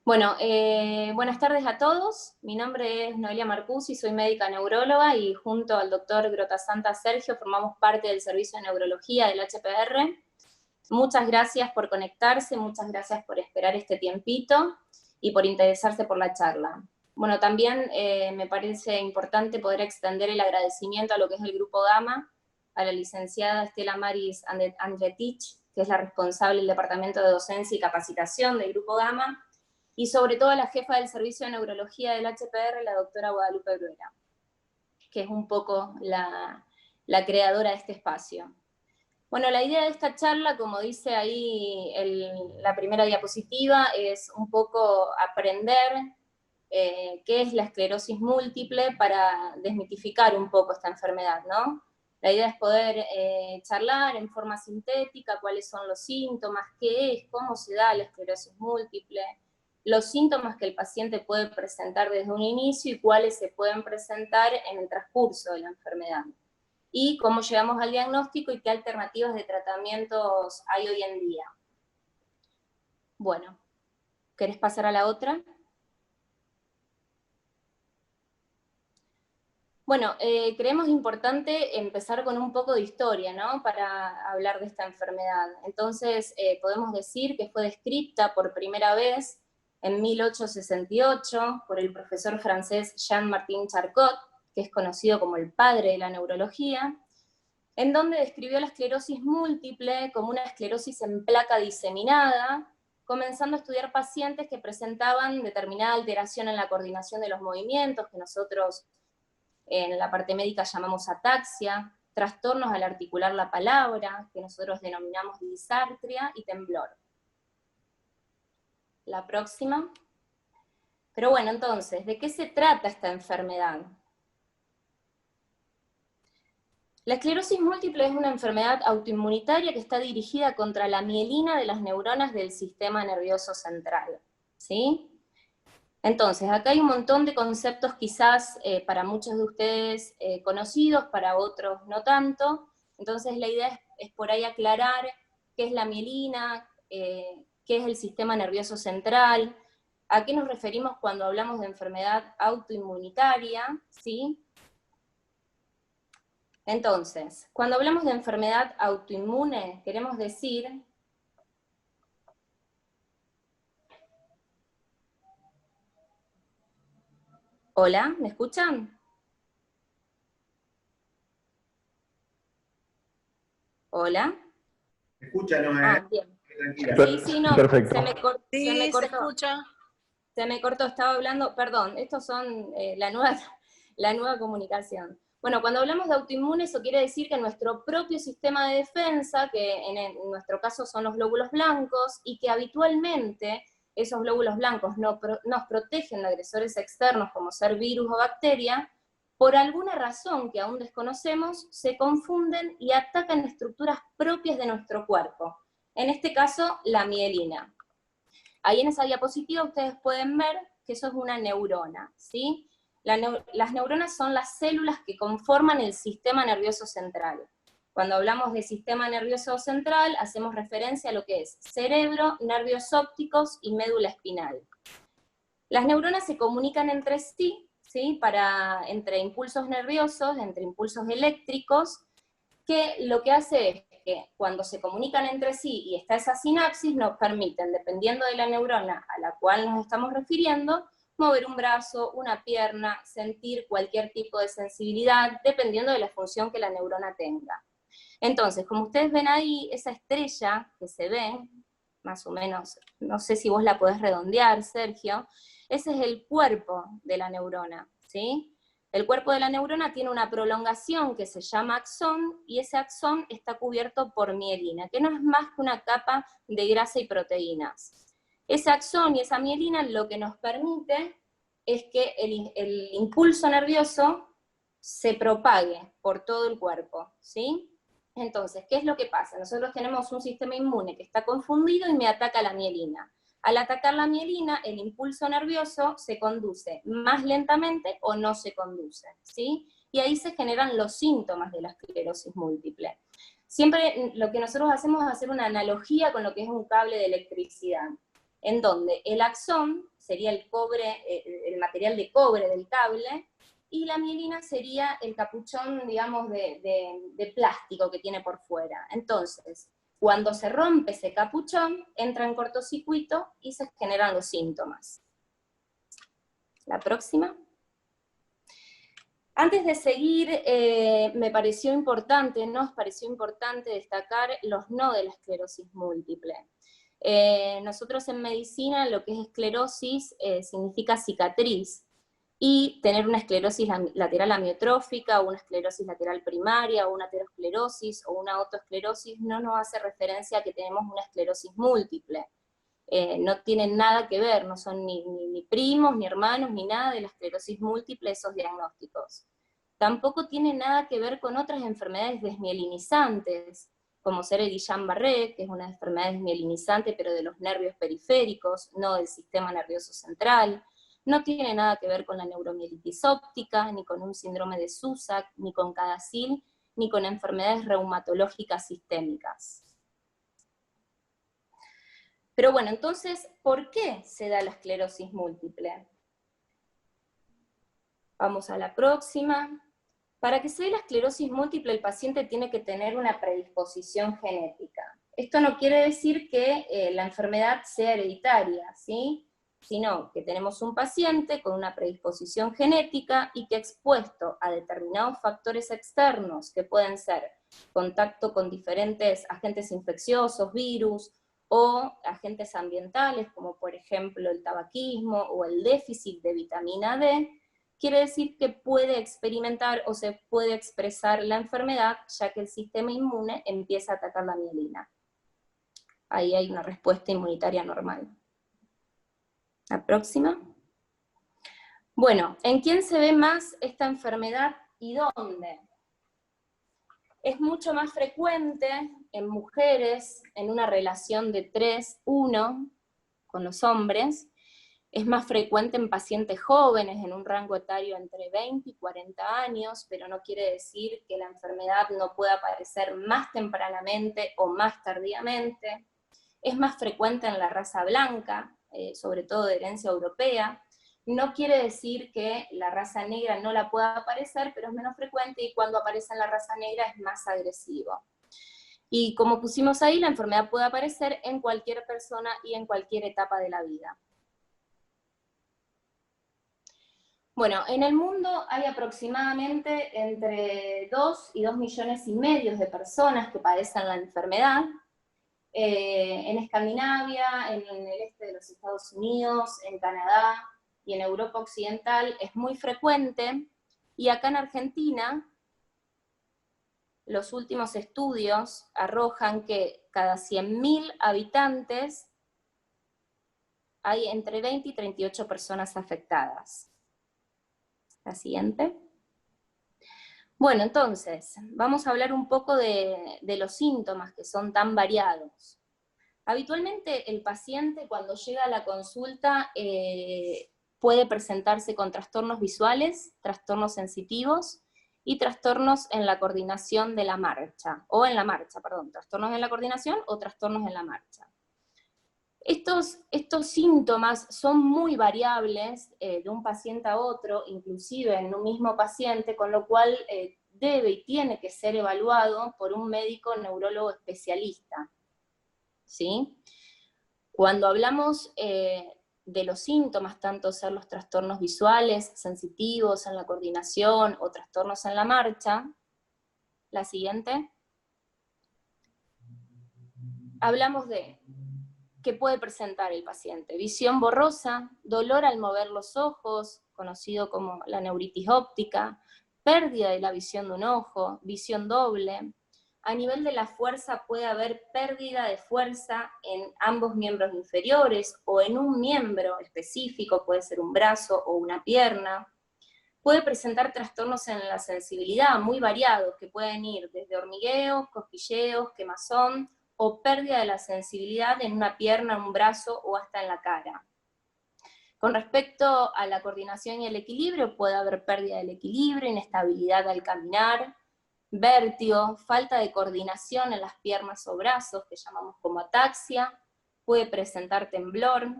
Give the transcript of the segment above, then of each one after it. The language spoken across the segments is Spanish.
Bueno, buenas tardes a todos. Mi nombre es Noelia Marcusi, soy médica neuróloga y junto al doctor Grotasanta Sergio formamos parte del servicio de neurología del HPR. Muchas gracias por conectarse, muchas gracias por esperar este tiempito y por interesarse por la charla. Bueno, también me parece importante poder extender el agradecimiento a lo que es el Grupo Gama, a la licenciada Estela Maris Andretich, que es la responsable del Departamento de Docencia y Capacitación del Grupo Gama, y sobre todo a la jefa del Servicio de Neurología del HPR, la doctora Guadalupe Bruera, que es un poco la creadora de este espacio. Bueno, la idea de esta charla, como dice ahí la primera diapositiva, es un poco aprender qué es la esclerosis múltiple para desmitificar un poco esta enfermedad, ¿no? La idea es poder charlar en forma sintética cuáles son los síntomas, qué es, cómo se da la esclerosis múltiple, los síntomas que el paciente puede presentar desde un inicio y cuáles se pueden presentar en el transcurso de la enfermedad. Y cómo llegamos al diagnóstico y qué alternativas de tratamientos hay hoy en día. Bueno, ¿querés pasar a la otra? Bueno, creemos importante empezar con un poco de historia, ¿no? Para hablar de esta enfermedad. Entonces, podemos decir que fue descrita por primera vez en 1868 por el profesor francés Jean-Martin Charcot, que es conocido como el padre de la neurología, en donde describió la esclerosis múltiple como una esclerosis en placa diseminada, comenzando a estudiar pacientes que presentaban determinada alteración en la coordinación de los movimientos, que nosotros en la parte médica llamamos ataxia, trastornos al articular la palabra, que nosotros denominamos disartria, y temblor. La próxima. Pero bueno, entonces, ¿de qué se trata esta enfermedad? La esclerosis múltiple es una enfermedad autoinmunitaria que está dirigida contra la mielina de las neuronas del sistema nervioso central, ¿sí? Entonces, acá hay un montón de conceptos quizás para muchos de ustedes conocidos, para otros no tanto. Entonces la idea es por ahí aclarar qué es la mielina, qué es el sistema nervioso central, a qué nos referimos cuando hablamos de enfermedad autoinmunitaria, ¿sí? Entonces, cuando hablamos de enfermedad autoinmune, queremos decir ¿hola? ¿Me escuchan? ¿Hola? Escúchanos, Bien. tranquila. Sí, no, Perfecto. se me cortó. Sí, se escucha. Se me cortó, estaba hablando, perdón, estos son la nueva comunicación. Bueno, cuando hablamos de autoinmune, eso quiere decir que nuestro propio sistema de defensa, que en nuestro caso son los glóbulos blancos, y que habitualmente esos glóbulos blancos nos protegen de agresores externos como ser virus o bacteria, por alguna razón que aún desconocemos, se confunden y atacan estructuras propias de nuestro cuerpo. En este caso, la mielina. Ahí en esa diapositiva ustedes pueden ver que eso es una neurona, ¿sí? Las neuronas son las células que conforman el sistema nervioso central. Cuando hablamos de sistema nervioso central, hacemos referencia a lo que es cerebro, nervios ópticos y médula espinal. Las neuronas se comunican entre sí, ¿sí? Entre impulsos nerviosos, entre impulsos eléctricos, que lo que hace es que cuando se comunican entre sí y está esa sinapsis, nos permiten, dependiendo de la neurona a la cual nos estamos refiriendo, mover un brazo, una pierna, sentir cualquier tipo de sensibilidad, dependiendo de la función que la neurona tenga. Entonces, como ustedes ven ahí, esa estrella que se ve, más o menos, no sé si vos la podés redondear, Sergio, ese es el cuerpo de la neurona, ¿sí? El cuerpo de la neurona tiene una prolongación que se llama axón, y ese axón está cubierto por mielina, que no es más que una capa de grasa y proteínas. Ese axón y esa mielina lo que nos permite es que el impulso nervioso se propague por todo el cuerpo, ¿sí? Entonces, ¿qué es lo que pasa? Nosotros tenemos un sistema inmune que está confundido y me ataca la mielina. Al atacar la mielina, el impulso nervioso se conduce más lentamente o no se conduce, ¿sí? Y ahí se generan los síntomas de la esclerosis múltiple. Siempre lo que nosotros hacemos es hacer una analogía con lo que es un cable de electricidad, en donde el axón sería el cobre, el material de cobre del cable, y la mielina sería el capuchón, digamos, de plástico que tiene por fuera. Entonces, cuando se rompe ese capuchón, entra en cortocircuito y se generan los síntomas. La próxima. Antes de seguir, me pareció importante, nos pareció importante destacar los no de la esclerosis múltiple. Nosotros en medicina lo que es esclerosis significa cicatriz, y tener una esclerosis lateral amiotrófica, o una esclerosis lateral primaria, o una aterosclerosis, o una autoesclerosis, no nos hace referencia a que tenemos una esclerosis múltiple. No tienen nada que ver, no son ni primos, ni hermanos, ni nada de la esclerosis múltiple esos diagnósticos. Tampoco tiene nada que ver con otras enfermedades desmielinizantes, como ser el Guillain-Barré, que es una enfermedad desmielinizante, pero de los nervios periféricos, no del sistema nervioso central. No tiene nada que ver con la neuromielitis óptica, ni con un síndrome de Susak, ni con CADASIL, ni con enfermedades reumatológicas sistémicas. Pero bueno, entonces, ¿por qué se da la esclerosis múltiple? Vamos a la próxima. Para que se dé la esclerosis múltiple, el paciente tiene que tener una predisposición genética. Esto no quiere decir que la enfermedad sea hereditaria, ¿sí? Sino que tenemos un paciente con una predisposición genética y que expuesto a determinados factores externos, que pueden ser contacto con diferentes agentes infecciosos, virus, o agentes ambientales, como por ejemplo el tabaquismo o el déficit de vitamina D, quiere decir que puede experimentar o se puede expresar la enfermedad, ya que el sistema inmune empieza a atacar la mielina. Ahí hay una respuesta inmunitaria normal. La próxima. Bueno, ¿en quién se ve más esta enfermedad y dónde? Es mucho más frecuente en mujeres, en una relación de 3-1 con los hombres. Es más frecuente en pacientes jóvenes, en un rango etario entre 20 y 40 años, pero no quiere decir que la enfermedad no pueda aparecer más tempranamente o más tardíamente. Es más frecuente en la raza blanca, sobre todo de herencia europea. No quiere decir que la raza negra no la pueda aparecer, pero es menos frecuente, y cuando aparece en la raza negra es más agresivo. Y como pusimos ahí, la enfermedad puede aparecer en cualquier persona y en cualquier etapa de la vida. Bueno, en el mundo hay aproximadamente entre 2 y 2,5 millones de personas que padecen la enfermedad. En Escandinavia, en el este de los Estados Unidos, en Canadá y en Europa Occidental es muy frecuente, y acá en Argentina los últimos estudios arrojan que cada 100.000 habitantes hay entre 20 y 38 personas afectadas. La siguiente. Bueno, entonces, vamos a hablar un poco de los síntomas, que son tan variados. Habitualmente el paciente cuando llega a la consulta puede presentarse con trastornos visuales, trastornos sensitivos y trastornos en la coordinación de la marcha, trastornos en la coordinación o trastornos en la marcha. Estos síntomas son muy variables de un paciente a otro, inclusive en un mismo paciente, con lo cual debe y tiene que ser evaluado por un médico neurólogo especialista, ¿sí? Cuando hablamos de los síntomas, tanto ser los trastornos visuales, sensitivos en la coordinación o trastornos en la marcha, la siguiente, hablamos de que puede presentar el paciente: visión borrosa, dolor al mover los ojos, conocido como la neuritis óptica, pérdida de la visión de un ojo, visión doble. A nivel de la fuerza puede haber pérdida de fuerza en ambos miembros inferiores o en un miembro específico, puede ser un brazo o una pierna. Puede presentar trastornos en la sensibilidad muy variados, que pueden ir desde hormigueos, cosquilleos, quemazón, o pérdida de la sensibilidad en una pierna, un brazo o hasta en la cara. Con respecto a la coordinación y el equilibrio, puede haber pérdida del equilibrio, inestabilidad al caminar, vértigo, falta de coordinación en las piernas o brazos, que llamamos como ataxia, puede presentar temblor.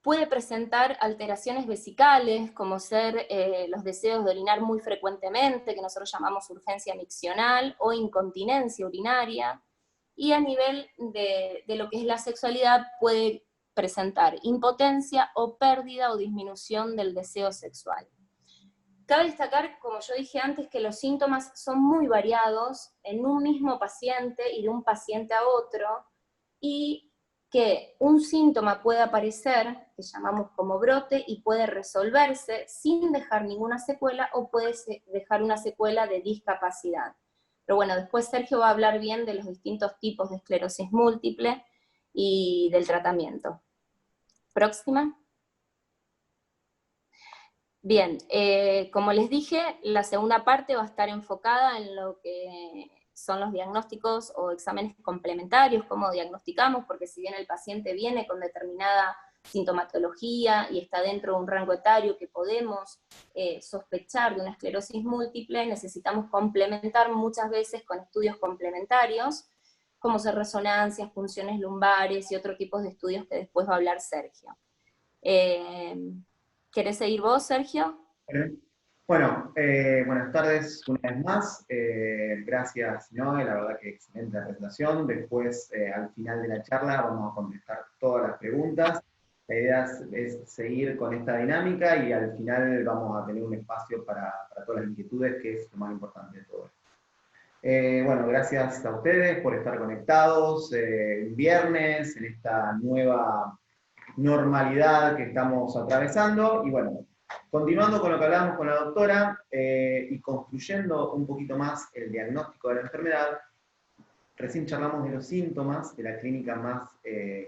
Puede presentar alteraciones vesicales, como ser los deseos de orinar muy frecuentemente, que nosotros llamamos urgencia miccional, o incontinencia urinaria. Y a nivel de lo que es la sexualidad, puede presentar impotencia o pérdida o disminución del deseo sexual. Cabe destacar, como yo dije antes, que los síntomas son muy variados en un mismo paciente y de un paciente a otro, y que un síntoma puede aparecer, que llamamos como brote, y puede resolverse sin dejar ninguna secuela, o puede dejar una secuela de discapacidad. Pero bueno, después Sergio va a hablar bien de los distintos tipos de esclerosis múltiple y del tratamiento. Próxima. Bien, como les dije, la segunda parte va a estar enfocada en lo que son los diagnósticos o exámenes complementarios, cómo diagnosticamos, porque si bien el paciente viene con determinada sintomatología y está dentro de un rango etario que podemos sospechar de una esclerosis múltiple, necesitamos complementar muchas veces con estudios complementarios, como ser resonancias, funciones lumbares y otros tipos de estudios que después va a hablar Sergio. ¿Querés seguir vos, Sergio? Bueno, buenas tardes una vez más. Gracias, Noé, la verdad que excelente presentación. Después, al final de la charla, vamos a contestar todas las preguntas. La idea es seguir con esta dinámica y al final vamos a tener un espacio para todas las inquietudes, que es lo más importante de todo esto. Bueno, gracias a ustedes por estar conectados un viernes en esta nueva normalidad que estamos atravesando. Y bueno, continuando con lo que hablábamos con la doctora y construyendo un poquito más el diagnóstico de la enfermedad, recién charlamos de los síntomas, de la clínica más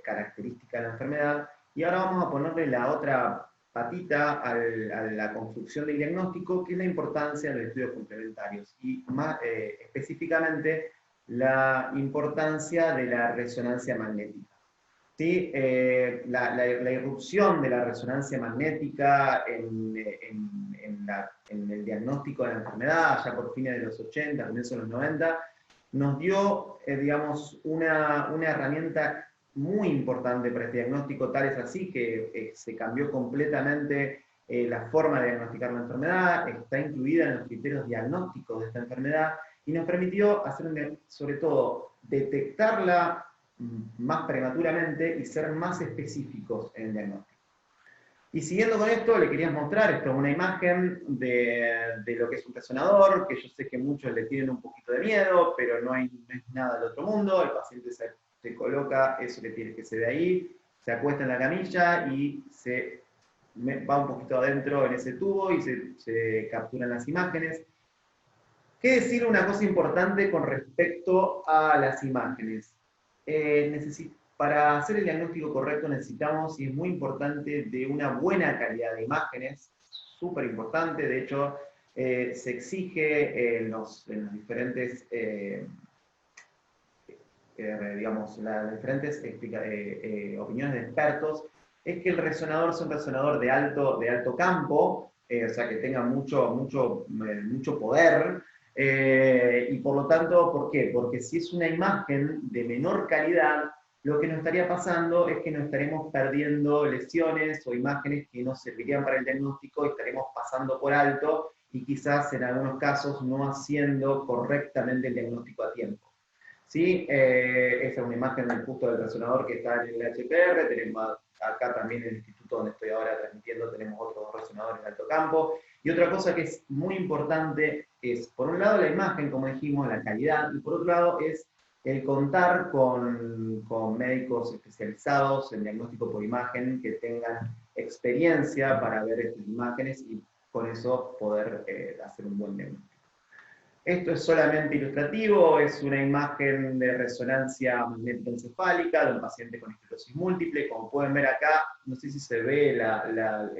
característica de la enfermedad, y ahora vamos a ponerle la otra patita a la construcción del diagnóstico, que es la importancia de los estudios complementarios, y más específicamente la importancia de la resonancia magnética. ¿Sí? La irrupción de la resonancia magnética en el diagnóstico de la enfermedad, ya por fines de los 80, comienzos de los 90, nos dio, digamos, una herramienta muy importante para este diagnóstico, tal es así que se cambió completamente la forma de diagnosticar la enfermedad, está incluida en los criterios diagnósticos de esta enfermedad, y nos permitió hacer, sobre todo, detectarla más prematuramente y ser más específicos en el diagnóstico. Y siguiendo con esto, le quería mostrar esto, una imagen de lo que es un resonador, que yo sé que muchos le tienen un poquito de miedo, pero no es nada del otro mundo. El paciente se coloca eso que se ve ahí, se acuesta en la camilla y se va un poquito adentro en ese tubo y se capturan las imágenes. ¿Qué decir una cosa importante con respecto a las imágenes? Para hacer el diagnóstico correcto necesitamos, y es muy importante, de una buena calidad de imágenes, súper importante. De hecho, se exige en los diferentes, digamos, las diferentes opiniones de expertos, es que el resonador sea un resonador de alto campo, o sea, que tenga mucho poder. Y por lo tanto, ¿por qué? Porque si es una imagen de menor calidad, lo que nos estaría pasando es que nos estaremos perdiendo lesiones o imágenes que nos servirían para el diagnóstico y estaremos pasando por alto y quizás en algunos casos no haciendo correctamente el diagnóstico a tiempo. ¿Sí? Esa es una imagen justo del resonador que está en el HPR, tenemos acá también en el instituto donde estoy ahora transmitiendo, tenemos otros resonadores de alto campo. Y otra cosa que es muy importante es, por un lado, la imagen, como dijimos, la calidad, y por otro lado es el contar con médicos especializados en diagnóstico por imagen que tengan experiencia para ver estas imágenes y con eso poder hacer un buen diagnóstico. Esto es solamente ilustrativo, es una imagen de resonancia magnética encefálica de un paciente con esclerosis múltiple. Como pueden ver acá, no sé si se ve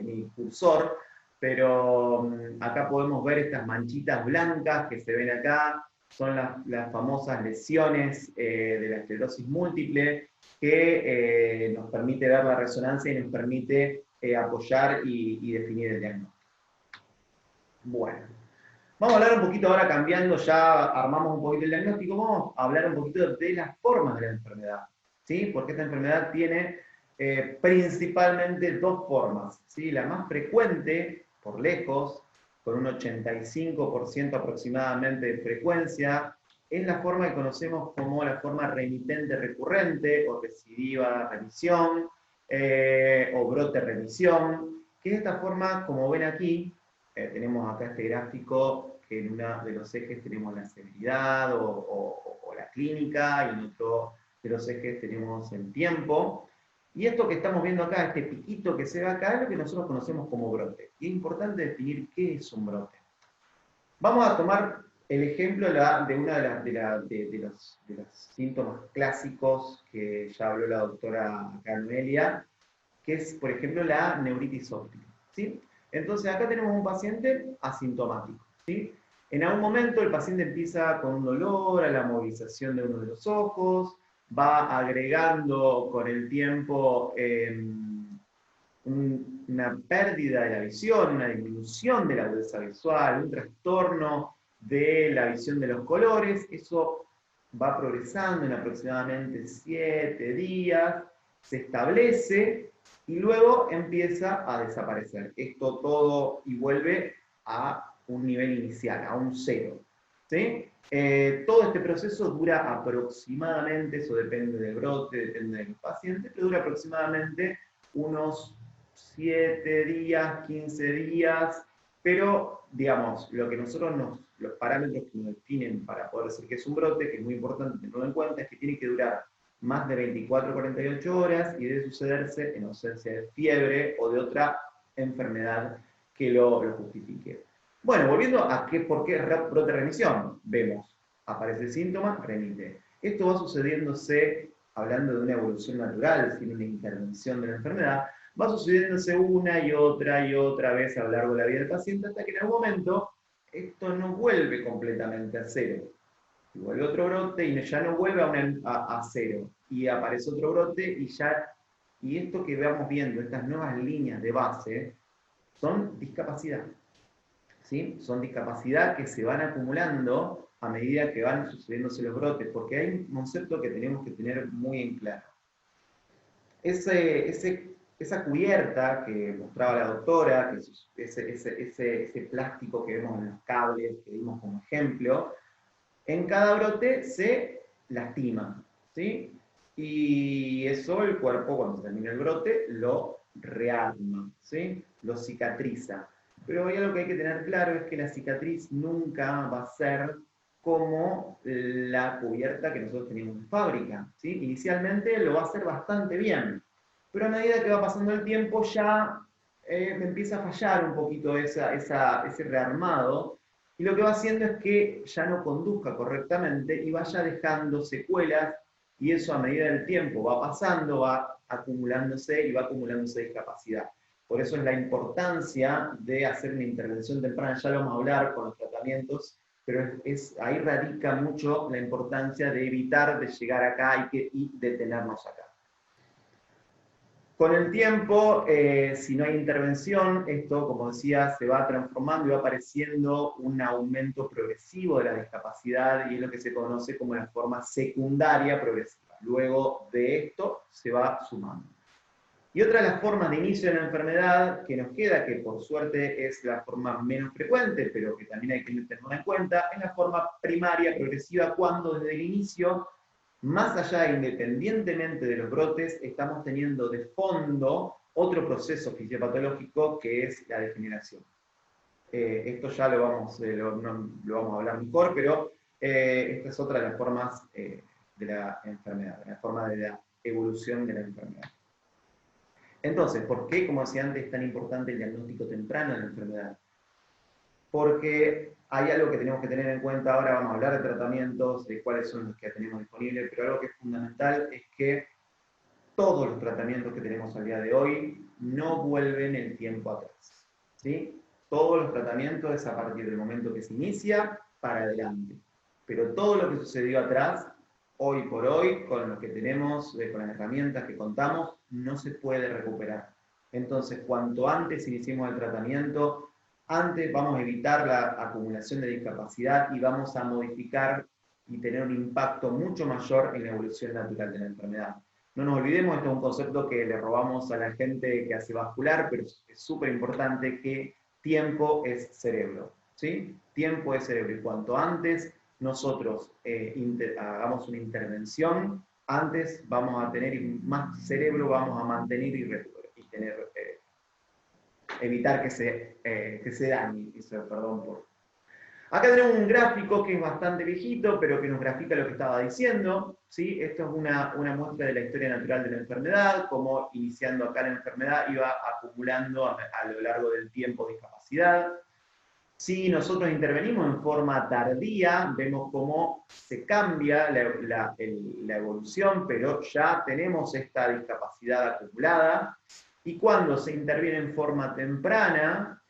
mi cursor, pero acá podemos ver estas manchitas blancas que se ven acá, son las famosas lesiones de la esclerosis múltiple que nos permite ver la resonancia y nos permite apoyar y definir el diagnóstico. Bueno. Vamos a hablar un poquito ahora, cambiando, ya armamos un poquito el diagnóstico, vamos a hablar un poquito de las formas de la enfermedad, ¿sí? Porque esta enfermedad tiene principalmente dos formas, ¿sí? La más frecuente, por lejos, con un 85% aproximadamente de frecuencia, es la forma que conocemos como la forma remitente recurrente, o recidiva remisión, o brote remisión, que es esta forma, como ven aquí, tenemos acá este gráfico, que en uno de los ejes tenemos la severidad o la clínica, y en otro de los ejes tenemos el tiempo. Y esto que estamos viendo acá, este piquito que se ve acá, es lo que nosotros conocemos como brote. Y es importante definir qué es un brote. Vamos a tomar el ejemplo de uno de los síntomas clásicos que ya habló la doctora Carmelia, que es, por ejemplo, la neuritis óptica, ¿sí? Entonces, acá tenemos un paciente asintomático, ¿sí? En algún momento el paciente empieza con un dolor a la movilización de uno de los ojos, va agregando con el tiempo una pérdida de la visión, una disminución de la agudeza visual, un trastorno de la visión de los colores. Eso va progresando en aproximadamente 7 días, se establece y luego empieza a desaparecer. Esto todo y vuelve a un nivel inicial, a un 0. ¿Sí? Todo este proceso dura aproximadamente, eso depende del brote, depende del paciente, pero dura aproximadamente unos 7 días, 15 días, pero digamos, lo que nosotros los parámetros que nos definen para poder decir que es un brote, que es muy importante tenerlo en cuenta, es que tiene que durar más de 24 48 horas y debe sucederse en ausencia de fiebre o de otra enfermedad que lo justifique. Bueno, volviendo a por qué brote remisión, vemos, aparece el síntoma, remite. Esto va sucediéndose, hablando de una evolución natural, sin una intervención de la enfermedad, va sucediéndose una y otra vez a lo largo de la vida del paciente, hasta que en algún momento esto no vuelve completamente a 0. Y vuelve otro brote y ya no vuelve a 0. Y aparece otro brote y esto que vamos viendo, estas nuevas líneas de base, son discapacidad. ¿Sí? Son discapacidad que se van acumulando a medida que van sucediéndose los brotes, porque hay un concepto que tenemos que tener muy en claro. Esa cubierta que mostraba la doctora, que ese plástico que vemos en los cables, que dimos como ejemplo, en cada brote se lastima, ¿sí? Y eso el cuerpo, cuando se termina el brote, lo rearma, ¿sí? Lo cicatriza. Pero hay algo que hay que tener claro, es que la cicatriz nunca va a ser como la cubierta que nosotros teníamos en fábrica, ¿sí? Inicialmente lo va a hacer bastante bien, pero a medida que va pasando el tiempo ya me empieza a fallar un poquito ese rearmado, y lo que va haciendo es que ya no conduzca correctamente y vaya dejando secuelas, y eso a medida del tiempo va pasando, va acumulándose y va acumulándose discapacidad. Por eso es la importancia de hacer una intervención temprana, ya lo vamos a hablar con los tratamientos, pero ahí radica mucho la importancia de evitar de llegar acá y detenernos acá. Con el tiempo, si no hay intervención, esto, como decía, se va transformando y va apareciendo un aumento progresivo de la discapacidad, y es lo que se conoce como la forma secundaria progresiva. Luego de esto se va sumando. Y otra de las formas de inicio de la enfermedad que nos queda, que por suerte es la forma menos frecuente, pero que también hay que tenerla en cuenta, es la forma primaria progresiva, cuando desde el inicio, más allá, independientemente de los brotes, estamos teniendo de fondo otro proceso fisiopatológico que es la degeneración. Esto ya lo vamos a hablar mejor, pero esta es otra de las formas de la enfermedad, la forma de la evolución de la enfermedad. Entonces, ¿por qué, como decía antes, es tan importante el diagnóstico temprano de la enfermedad? Porque hay algo que tenemos que tener en cuenta ahora, vamos a hablar de tratamientos, de cuáles son los que tenemos disponibles, pero algo que es fundamental es que todos los tratamientos que tenemos al día de hoy no vuelven el tiempo atrás, ¿sí? Todos los tratamientos es a partir del momento que se inicia para adelante, pero todo lo que sucedió atrás, hoy por hoy, con lo que tenemos, con las herramientas que contamos, no se puede recuperar. Entonces, cuanto antes iniciemos el tratamiento, antes vamos a evitar la acumulación de discapacidad y vamos a modificar y tener un impacto mucho mayor en la evolución natural de la enfermedad. No nos olvidemos, esto es un concepto que le robamos a la gente que hace vascular, pero es súper importante que tiempo es cerebro, ¿sí? Tiempo es cerebro, y cuanto antes nosotros hagamos una intervención, antes vamos a tener más cerebro, vamos a mantener y tener, evitar que se dañe, perdón por... Acá tenemos un gráfico que es bastante viejito, pero que nos grafica lo que estaba diciendo, ¿sí? Esto es una muestra de la historia natural de la enfermedad, como iniciando acá la enfermedad iba acumulando a lo largo del tiempo discapacidad. Si nosotros intervenimos en forma tardía, vemos cómo se cambia la evolución, pero ya tenemos esta discapacidad acumulada. Y cuando se interviene en forma temprana,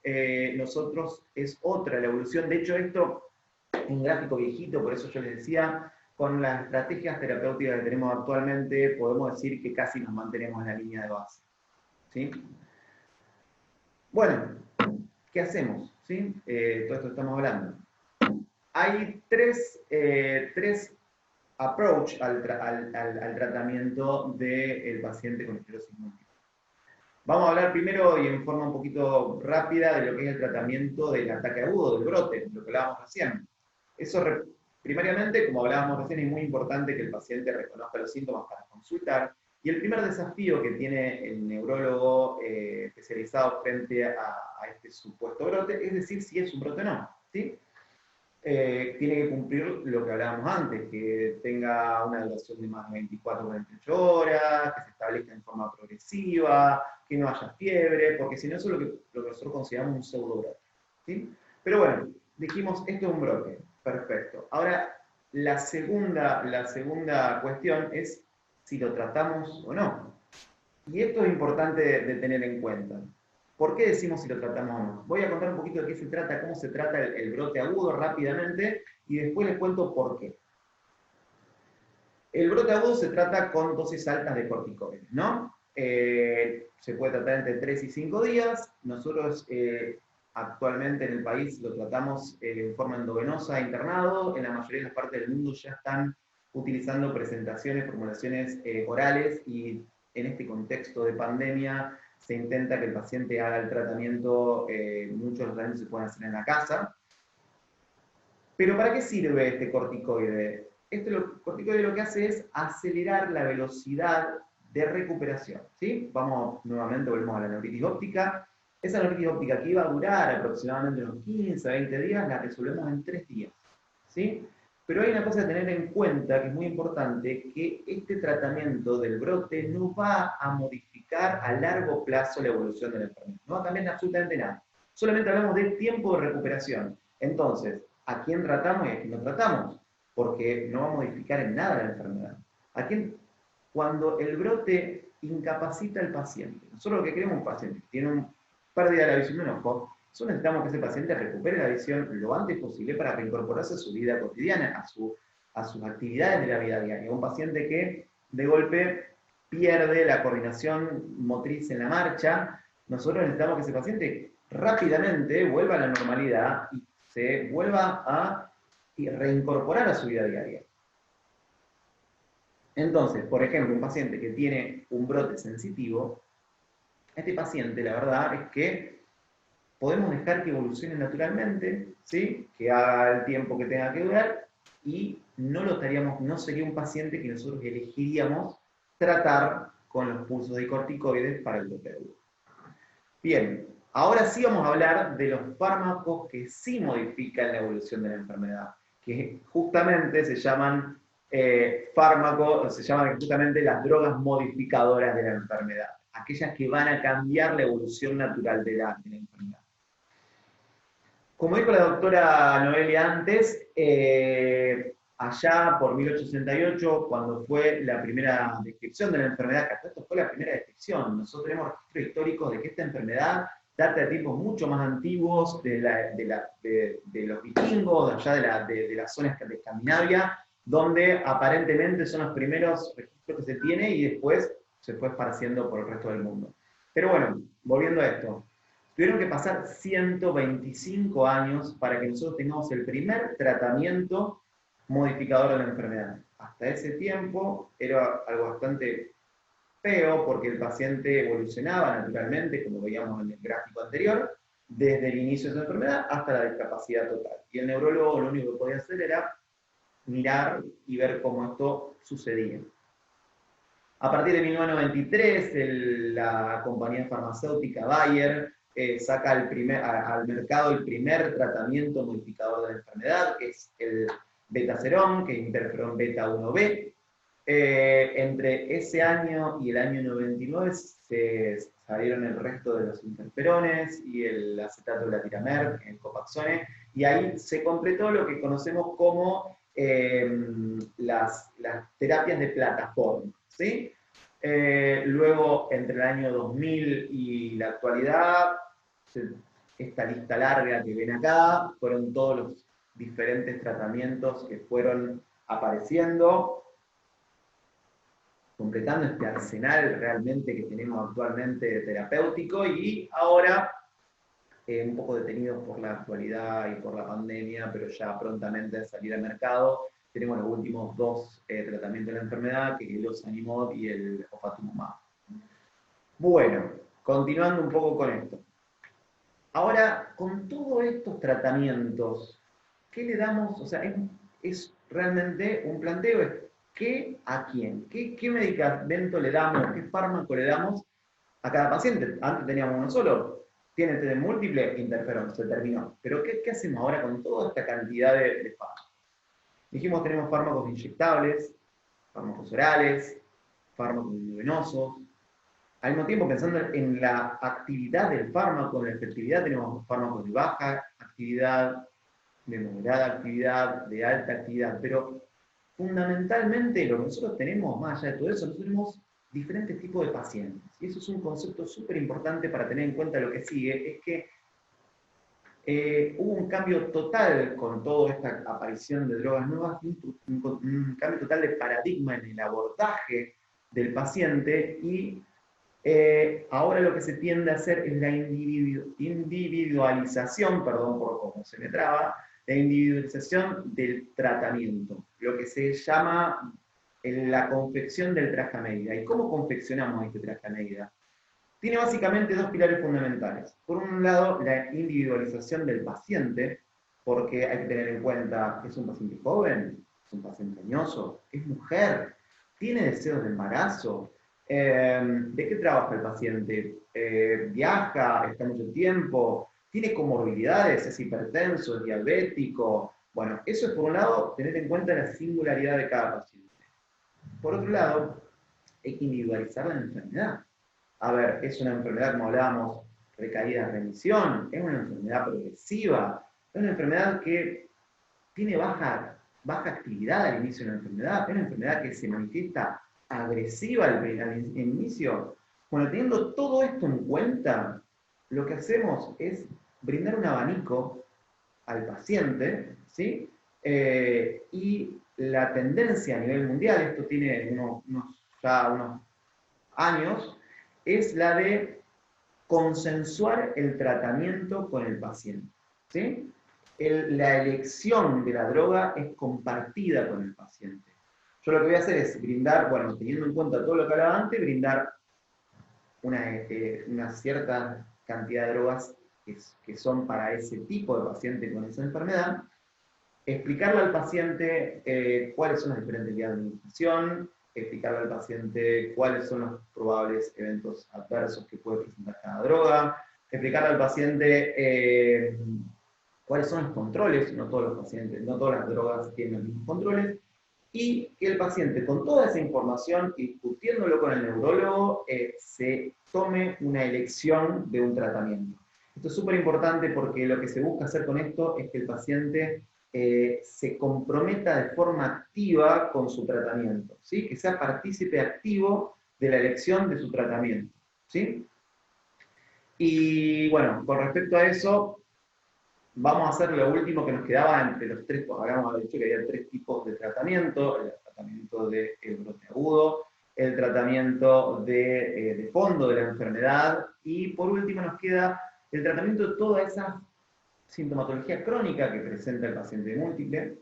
nosotros es otra la evolución. De hecho, esto es un gráfico viejito, por eso yo les decía, con las estrategias terapéuticas que tenemos actualmente, podemos decir que casi nos mantenemos en la línea de base. ¿Sí? Bueno, ¿qué hacemos? ¿Sí? Todo esto estamos hablando. Hay tres approach al tratamiento del paciente con esclerosis múltiple. Vamos a hablar primero y en forma un poquito rápida de lo que es el tratamiento del ataque agudo, del brote, lo que hablábamos recién. Eso, primariamente, como hablábamos recién, es muy importante que el paciente reconozca los síntomas para consultar. Y el primer desafío que tiene el neurólogo especializado frente a este supuesto brote es decir si es un brote o no, ¿sí? Tiene que cumplir lo que hablábamos antes, que tenga una duración de más de 24 o 48 horas, que se establezca en forma progresiva, que no haya fiebre, porque si no eso es lo que nosotros consideramos un pseudo brote, ¿sí? Pero bueno, dijimos, esto es un brote, perfecto. Ahora, la segunda cuestión es si lo tratamos o no. Y esto es importante de tener en cuenta. ¿Por qué decimos si lo tratamos o no? Voy a contar un poquito de qué se trata, cómo se trata el brote agudo rápidamente, y después les cuento por qué. El brote agudo se trata con dosis altas de corticoides, ¿no? Se puede tratar entre 3 y 5 días. Nosotros actualmente en el país lo tratamos en forma endovenosa, internado. En la mayoría de las partes del mundo ya están utilizando presentaciones, formulaciones orales, y en este contexto de pandemia se intenta que el paciente haga el tratamiento, muchos tratamientos se pueden hacer en la casa. Pero ¿para qué sirve este corticoide? Este corticoide lo que hace es acelerar la velocidad de recuperación, ¿sí? Volvemos a la neuritis óptica. Esa neuritis óptica que iba a durar aproximadamente unos 15 a 20 días, la resolvemos en 3 días, ¿sí? Pero hay una cosa a tener en cuenta que es muy importante, que este tratamiento del brote no va a modificar a largo plazo la evolución de la enfermedad. No va a cambiar absolutamente nada. Solamente hablamos de tiempo de recuperación. Entonces, ¿a quién tratamos y a quién no tratamos? Porque no va a modificar en nada la enfermedad. Cuando el brote incapacita al paciente, nosotros lo que queremos es un paciente que tiene una pérdida de la visión de un ojo, nosotros necesitamos que ese paciente recupere la visión lo antes posible para reincorporarse a su vida cotidiana, a sus actividades de la vida diaria. Un paciente que de golpe pierde la coordinación motriz en la marcha, nosotros necesitamos que ese paciente rápidamente vuelva a la normalidad y se vuelva a reincorporar a su vida diaria. Entonces, por ejemplo, un paciente que tiene un brote sensitivo, este paciente, la verdad es que podemos dejar que evolucione naturalmente, ¿sí? Que haga el tiempo que tenga que durar, y no sería un paciente que nosotros elegiríamos tratar con los pulsos de corticoides para el brote agudo. Bien, ahora sí vamos a hablar de los fármacos que sí modifican la evolución de la enfermedad, que justamente se llaman justamente las drogas modificadoras de la enfermedad, aquellas que van a cambiar la evolución natural de la enfermedad. Como dijo la doctora Noelia antes, allá por 1868, cuando fue la primera descripción de la enfermedad, que esto fue la primera descripción, nosotros tenemos registros históricos de que esta enfermedad data de tiempos mucho más antiguos, de los vikingos, allá de las zonas de Escandinavia, donde aparentemente son los primeros registros que se tiene y después se fue esparciendo por el resto del mundo. Pero bueno, volviendo a esto. Tuvieron que pasar 125 años para que nosotros tengamos el primer tratamiento modificador de la enfermedad. Hasta ese tiempo era algo bastante feo porque el paciente evolucionaba naturalmente, como veíamos en el gráfico anterior, desde el inicio de su enfermedad hasta la discapacidad total. Y el neurólogo lo único que podía hacer era mirar y ver cómo esto sucedía. A partir de 1993, la compañía farmacéutica Bayer saca al mercado el primer tratamiento modificador de la enfermedad, que es el betaserón, que es interferón beta 1B. Entre ese año y el año 99 se salieron el resto de los interferones y el acetato de la tiramer, el Copaxone, y ahí se completó lo que conocemos como las terapias de plataforma, ¿sí? Luego, entre el año 2000 y la actualidad, esta lista larga que ven acá, fueron todos los diferentes tratamientos que fueron apareciendo, completando este arsenal realmente que tenemos actualmente terapéutico, y ahora un poco detenidos por la actualidad y por la pandemia, pero ya prontamente a salir al mercado. Tenemos los últimos dos tratamientos de la enfermedad, que es el ozanimod y el ofatumumab. Bueno, continuando un poco con esto. Ahora, con todos estos tratamientos, ¿qué le damos? O sea, es realmente un planteo, es ¿qué a quién? ¿Qué medicamento le damos? ¿Qué fármaco le damos a cada paciente? Antes teníamos uno solo. Tiene TD múltiple, interferón, se terminó. Pero ¿qué hacemos ahora con toda esta cantidad de fármacos? Dijimos, tenemos fármacos inyectables, fármacos orales, fármacos endovenosos. Al mismo tiempo, pensando en la actividad del fármaco, en la efectividad, tenemos fármacos de baja actividad, de moderada actividad, de alta actividad. Pero fundamentalmente lo que nosotros tenemos, más allá de todo eso, nosotros tenemos diferentes tipos de pacientes. Y eso es un concepto súper importante para tener en cuenta. Lo que sigue es que hubo un cambio total con toda esta aparición de drogas nuevas, un cambio total de paradigma en el abordaje del paciente, y ahora lo que se tiende a hacer es la individualización, perdón por cómo se me traba, la individualización del tratamiento, lo que se llama la confección del traje a medida. ¿Y cómo confeccionamos este traje a medida? Tiene básicamente dos pilares fundamentales. Por un lado, la individualización del paciente, porque hay que tener en cuenta que es un paciente joven, es un paciente añoso, es mujer, tiene deseos de embarazo. ¿De qué trabaja el paciente? ¿Viaja? ¿Está mucho tiempo? ¿Tiene comorbilidades? ¿Es hipertenso? ¿Es diabético? Bueno, eso es por un lado, tener en cuenta la singularidad de cada paciente. Por otro lado, hay que individualizar la enfermedad. A ver, es una enfermedad, como hablábamos, recaída en remisión, es una enfermedad progresiva, es una enfermedad que tiene baja actividad al inicio de la enfermedad, es una enfermedad que se manifiesta agresiva al inicio. Bueno, teniendo todo esto en cuenta, lo que hacemos es brindar un abanico al paciente, ¿sí? Y la tendencia a nivel mundial, esto tiene ya unos años, es la de consensuar el tratamiento con el paciente, ¿sí? La elección de la droga es compartida con el paciente. Yo lo que voy a hacer es brindar, bueno, teniendo en cuenta todo lo que hablaba antes, brindar una cierta cantidad de drogas que son para ese tipo de paciente con esa enfermedad, explicarle al paciente cuáles son las diferentes vías de administración, explicarle al paciente cuáles son los probables eventos adversos que puede presentar cada droga, explicarle al paciente cuáles son los controles, no todos los pacientes, no todas las drogas tienen los mismos controles, y que el paciente, con toda esa información, discutiéndolo con el neurólogo, se tome una elección de un tratamiento. Esto es súper importante porque lo que se busca hacer con esto es que el paciente se comprometa de forma activa con su tratamiento, ¿sí? Que sea partícipe activo de la elección de su tratamiento, ¿sí? Y bueno, con respecto a eso, vamos a hacer lo último que nos quedaba entre los tres, habíamos dicho que había tres tipos de tratamiento: el tratamiento del brote agudo, el tratamiento de fondo de la enfermedad, y por último nos queda el tratamiento de toda esa sintomatología crónica que presenta el paciente múltiple,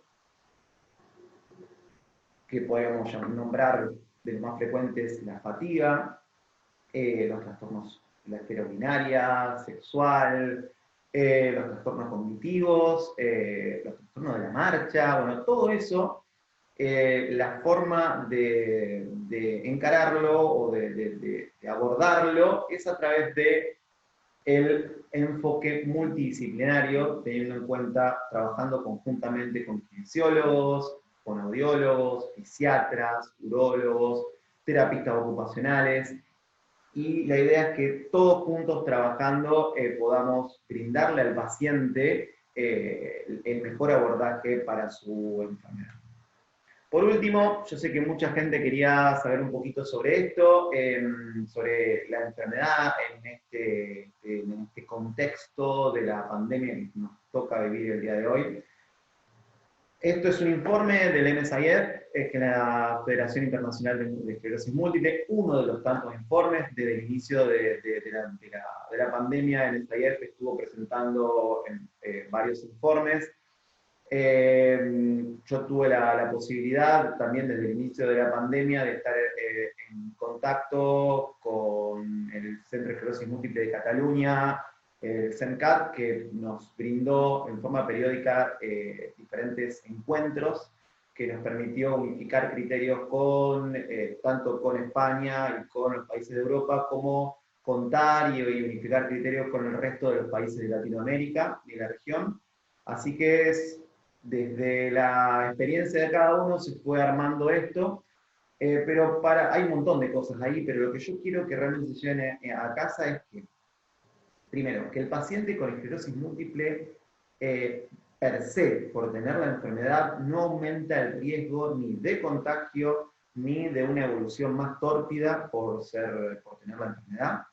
que podemos nombrar de los más frecuentes, la fatiga, los trastornos de la esfera urinaria, sexual, los trastornos cognitivos, los trastornos de la marcha, bueno, todo eso, la forma de encararlo o de abordarlo es a través de el enfoque multidisciplinario, teniendo en cuenta, trabajando conjuntamente con kinesiólogos, con audiólogos, fisiatras, urólogos, terapistas ocupacionales, y la idea es que todos juntos trabajando podamos brindarle al paciente el mejor abordaje para su enfermedad. Por último, yo sé que mucha gente quería saber un poquito sobre esto, sobre la enfermedad en este contexto de la pandemia que nos toca vivir el día de hoy. Esto es un informe del MSIF, que es la Federación Internacional de Esclerosis Múltiple, uno de los tantos informes desde el inicio de la pandemia. El MSIF estuvo presentando varios informes. Yo tuve la posibilidad también desde el inicio de la pandemia de estar en contacto con el Centro de Esclerosis Múltiple de Cataluña, el CENCAT, que nos brindó en forma periódica diferentes encuentros que nos permitió unificar criterios tanto con España y con los países de Europa, como contar y unificar criterios con el resto de los países de Latinoamérica y de la región. Así que desde la experiencia de cada uno se fue armando esto, pero hay un montón de cosas ahí, pero lo que yo quiero que realmente se lleven a casa es que, primero, que el paciente con esclerosis múltiple, per se, por tener la enfermedad, no aumenta el riesgo ni de contagio, ni de una evolución más tórpida por tener la enfermedad.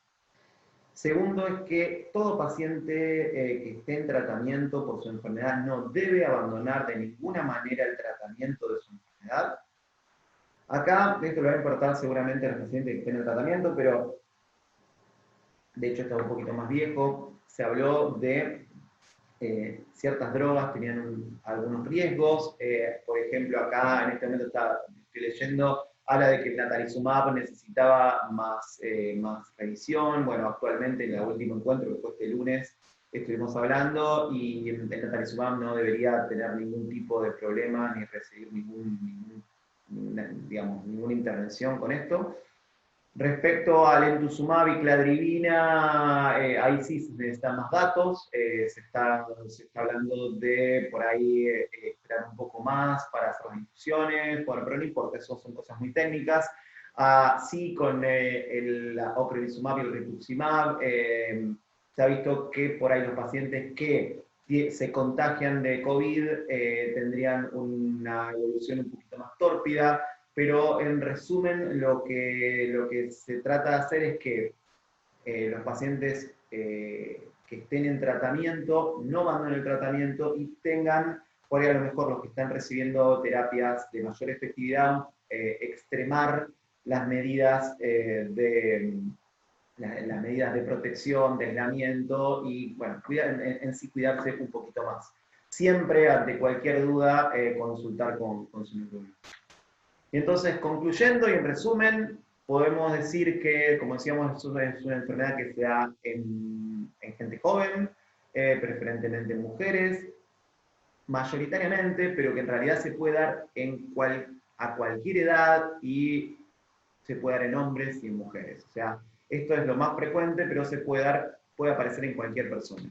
Segundo es que todo paciente que esté en tratamiento por su enfermedad no debe abandonar de ninguna manera el tratamiento de su enfermedad. Acá, esto le va a importar seguramente a los pacientes que estén en tratamiento, pero de hecho está un poquito más viejo. Se habló de ciertas drogas tenían algunos riesgos. Por ejemplo, acá en este momento estoy leyendo, habla de que el natalizumab necesitaba más revisión. Bueno, actualmente en el último encuentro que fue este lunes estuvimos hablando, y el natalizumab no debería tener ningún tipo de problema ni recibir ninguna intervención con esto. Respecto al entusumab y cladribina, ahí sí se necesitan más datos. Se está hablando de por ahí esperar un poco más para hacer las infusiones, bueno, pero no importa, eso son cosas muy técnicas. Sí, con el ocrelizumab y el rituximab, se ha visto que por ahí los pacientes que se contagian de COVID tendrían una evolución un poquito más tórpida. Pero en resumen, lo que se trata de hacer es que los pacientes que estén en tratamiento no abandonen el tratamiento y tengan, por ahí a lo mejor los que están recibiendo terapias de mayor efectividad, extremar las medidas las medidas de protección, de aislamiento y, bueno, en sí cuidarse un poquito más. Siempre, ante cualquier duda, consultar con su neurólogo. Y entonces, concluyendo y en resumen, podemos decir que, como decíamos, es una enfermedad que se da en gente joven, preferentemente en mujeres, mayoritariamente, pero que en realidad se puede dar a cualquier edad y se puede dar en hombres y en mujeres. O sea, esto es lo más frecuente, pero puede aparecer en cualquier persona.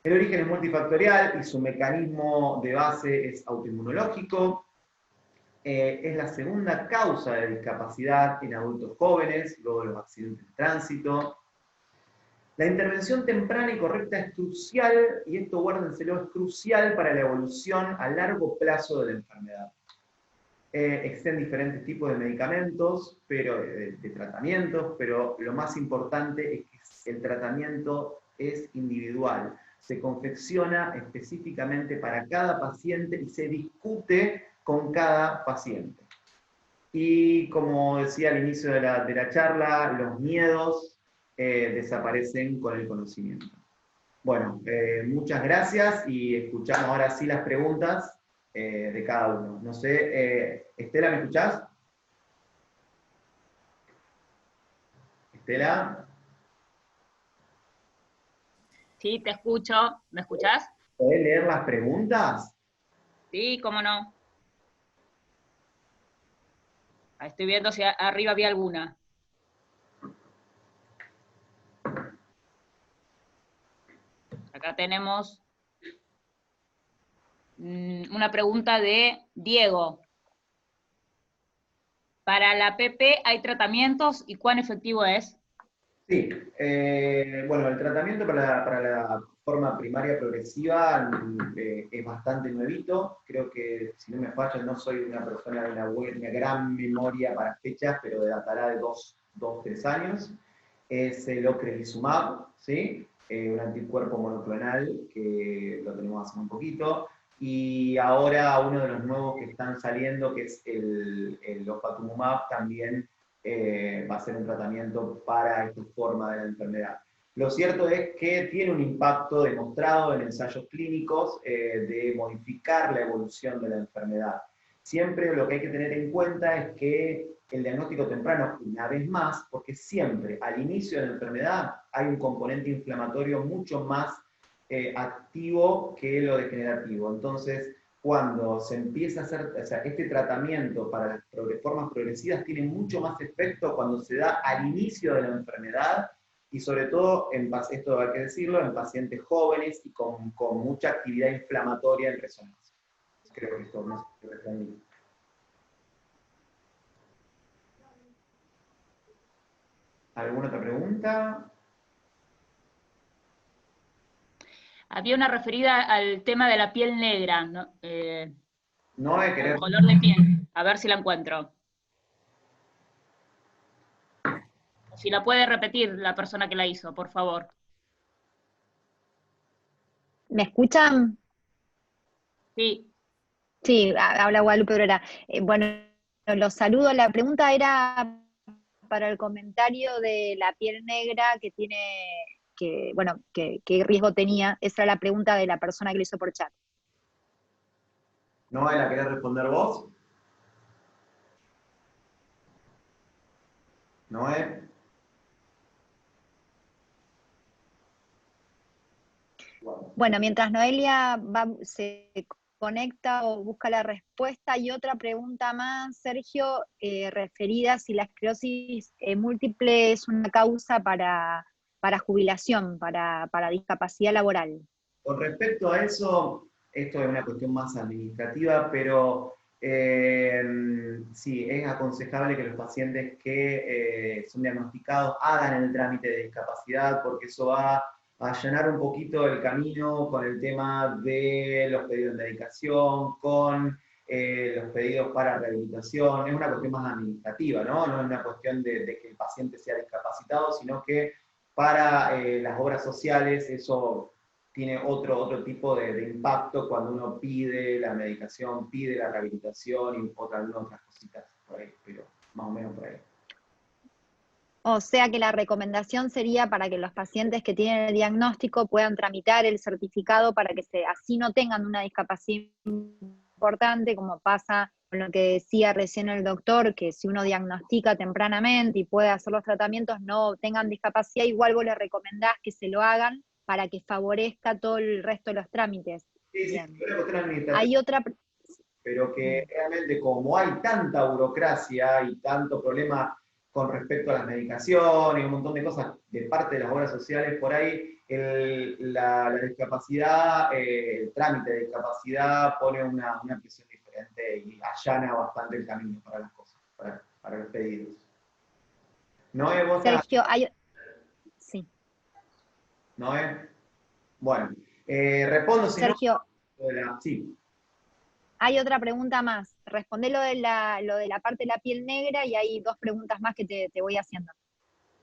El origen es multifactorial y su mecanismo de base es autoinmunológico. Es la segunda causa de discapacidad en adultos jóvenes, luego de los accidentes de tránsito. La intervención temprana y correcta es crucial, y esto guárdenselo, es crucial para la evolución a largo plazo de la enfermedad. Existen diferentes tipos de medicamentos, de tratamientos, pero lo más importante es que el tratamiento es individual. Se confecciona específicamente para cada paciente y se discute con cada paciente. Y como decía al inicio de la charla, los miedos desaparecen con el conocimiento. Bueno, muchas gracias y escuchamos ahora sí las preguntas de cada uno. No sé, Estela, ¿me escuchás? Estela, Sí, te escucho. ¿Me escuchás? ¿podés leer las preguntas? Sí, cómo no. Ahí estoy viendo si arriba había alguna. Acá tenemos una pregunta de Diego. ¿Para la PP hay tratamientos y cuán efectivo es? Sí, bueno, el tratamiento para la forma primaria progresiva es bastante nuevito. Creo que, si no me falla, no soy una persona de una gran memoria para fechas, pero datará de 2, 3 años. Es el ocrelizumab, ¿sí? Un anticuerpo monoclonal que lo tenemos hace un poquito. Y ahora uno de los nuevos que están saliendo, que es el ofatumumab, también va a ser un tratamiento para esta forma de la enfermedad. Lo cierto es que tiene un impacto demostrado en ensayos clínicos de modificar la evolución de la enfermedad. Siempre lo que hay que tener en cuenta es que el diagnóstico temprano, una vez más, porque siempre al inicio de la enfermedad hay un componente inflamatorio mucho más activo que lo degenerativo. Entonces, cuando se empieza a hacer, o sea, este tratamiento para las formas progresivas tiene mucho más efecto cuando se da al inicio de la enfermedad y sobre todo, esto hay que decirlo, en pacientes jóvenes y con mucha actividad inflamatoria en resonancia. Creo que esto no se responde. ¿Alguna otra pregunta? Había una referida al tema de la piel negra, ¿no? No he querer. Color de piel. A ver si la encuentro. Si la puede repetir la persona que la hizo, por favor. ¿Me escuchan? Sí. Sí, habla Guadalupe Aurora. Bueno, los saludo. La pregunta era para el comentario de la piel negra que tiene, bueno, qué riesgo tenía. Esa era la pregunta de la persona que lo hizo por chat. ¿No la querés responder vos? Noé. Bueno, mientras Noelia se conecta o busca la respuesta, hay otra pregunta más, Sergio, referida a si la esclerosis múltiple es una causa para jubilación, para discapacidad laboral. Con respecto a eso, esto es una cuestión más administrativa, pero sí, es aconsejable que los pacientes que son diagnosticados hagan el trámite de discapacidad, porque eso va a allanar un poquito el camino con el tema de los pedidos de medicación, con los pedidos para rehabilitación. Es una cuestión más administrativa, ¿no? No es una cuestión de que el paciente sea discapacitado, sino que para las obras sociales eso tiene otro tipo de impacto cuando uno pide la medicación, pide la rehabilitación y algunas otras cositas por ahí, pero más o menos por ahí. O sea que la recomendación sería para que los pacientes que tienen el diagnóstico puedan tramitar el certificado para que así no tengan una discapacidad importante, como pasa con lo que decía recién el doctor, que si uno diagnostica tempranamente y puede hacer los tratamientos, no tengan discapacidad, igual vos le recomendás que se lo hagan para que favorezca todo el resto de los trámites. Sí, sí, Bien. es una cuestión administrativa. Hay otra... Pero que realmente como hay tanta burocracia y tanto problema con respecto a las medicaciones y un montón de cosas de parte de las obras sociales, por ahí la discapacidad, el trámite de discapacidad pone una presión diferente y allana bastante el camino para las cosas, para los pedidos. Noé, vos Sergio, hay... Sí. Noé. Bueno, respondo si Sergio, no. Sí. hay otra pregunta más. Respondé lo de la parte de la piel negra y hay dos preguntas más que te voy haciendo.